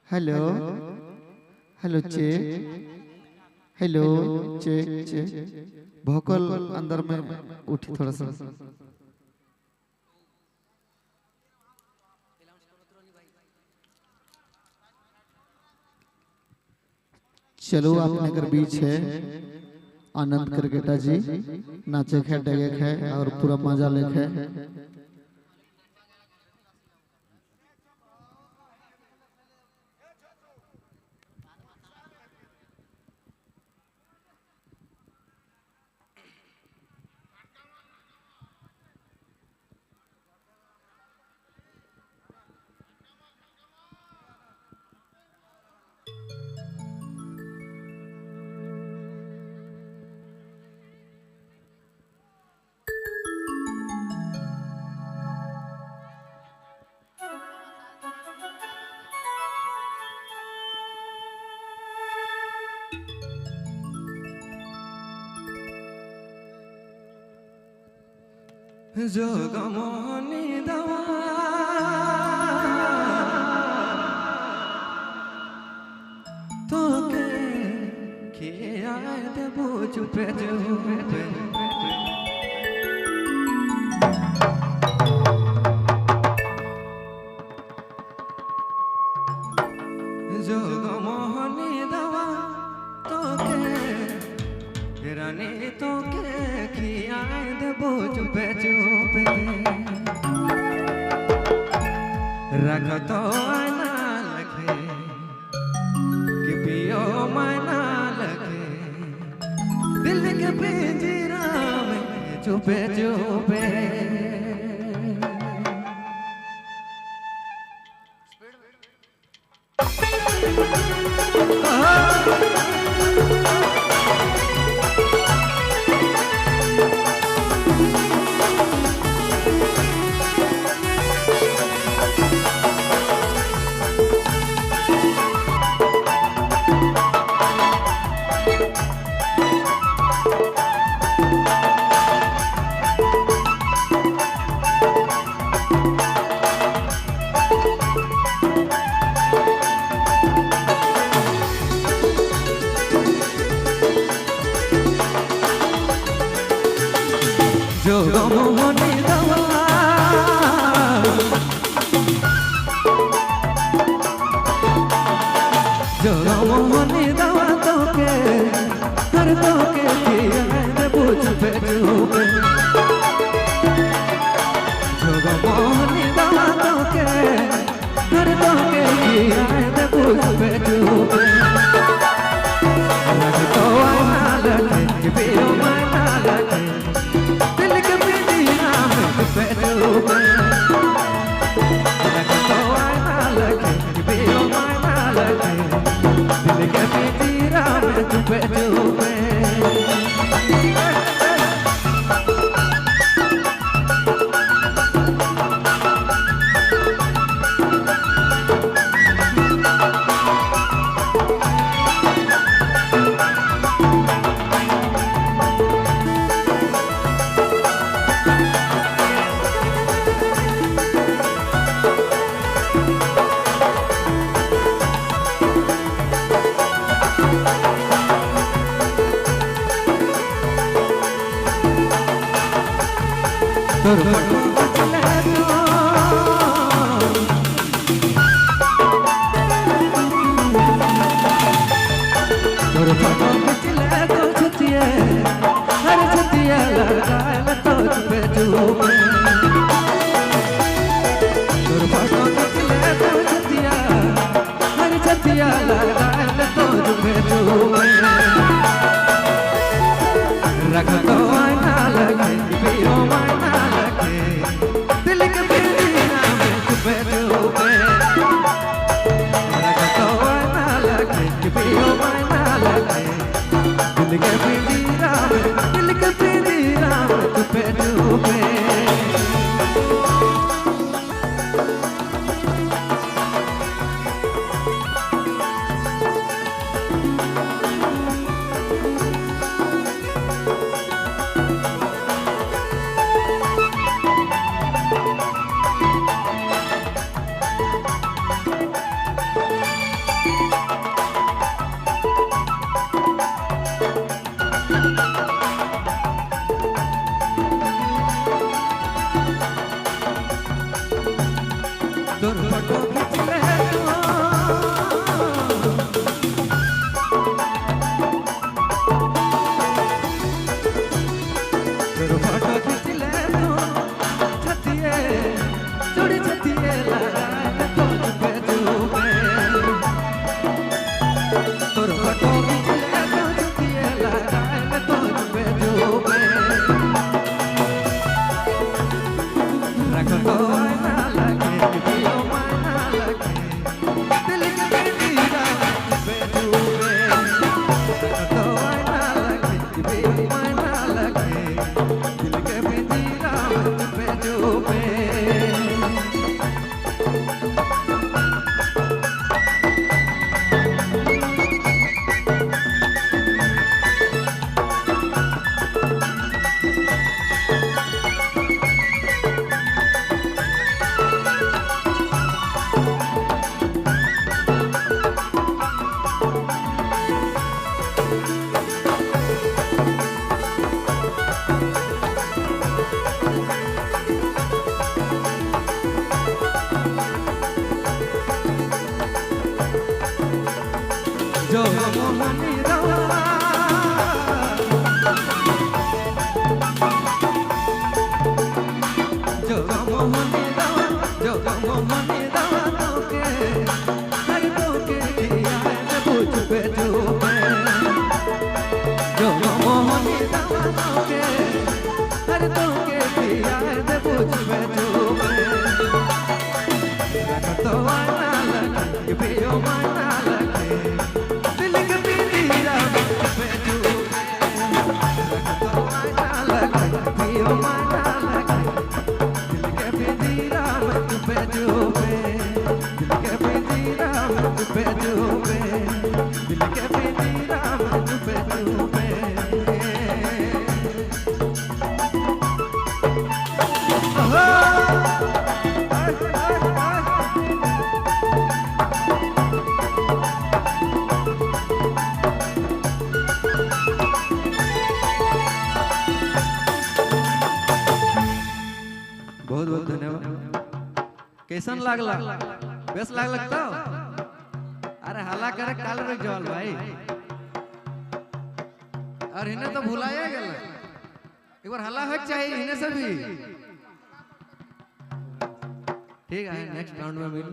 Hello hello check hello check check vocal अंदर में उठी थोड़ा सा। चलो आपने अगर बीच है आनंद क्रिकेटा जी नाचे खे डगे खे और पूरा मजा लेखे। जोगमोहनी दवा तो के आए देबो चुपे चुपे जोगमोहनी दवा तो के रानी तो के आए देबो चुपे चुपे रख तो आना लगे कि पियो मायना लगे दिल के पिंजरा में चुपे चुपे। जोगमोहनी दवा जोगमोहनी दवा तो के हर तो के दिया पूछ पे चुपे जोगमोहनी दवा तो के हर तो के दिया पूछ पे चुपे लग तो आना लगे कि पियो माना लगे दिल के पिंजरा में चुपे चुपे लग तो आना लगे कि पियो माना लगे दिल के पिंजरा में चुपे चुपे। तोर फोटो चले तोर फोटो चले तो छतिया हर छतिया लगाए मैं तो चुपे चुपे तोर फोटो चले तो छतिया हर छतिया लगाए मैं तो चुपे चुपे रख तो आना लगे पियो मायना लगे दिल के पिंजरा में चुपे चुपे रख तो आना लगे पियो मायना लगे दिल के पिंजरा में चुपे चुपे। रखो तो आना लगे कि पियो माना लगे दिल के पिंजरा पे डूबे रखो तो आना लगे कि पियो माना लगे दिल के पिंजरा पे डूबे जो मोहनी रवा जो मोहनी रवा जो मोहनी रवा तोके हर तोके दिया है पूछ पे डूबे जो मोहनी रवा तोके हर तोके दिया है पूछ पे डूबे रख तो आना लगे पियो माना लगे दिल के पिंजरा पे डूबे रख तो आना लगे पियो माना लगे दिल के पिंजरा पे डूबे दिल के पिंजरा पे डूबे दिल के पिंजरा पे डूबे बहुत बहुत धन्यवाद कैसन लागला बेस लाग लगता अरे हल्ला करे काल रख जवाल भाई और इन्हें तो भुलाया गया एक बार हल्ला हो चाहिए इन्हें से भी ठीक है नेक्स्ट राउंड में मिल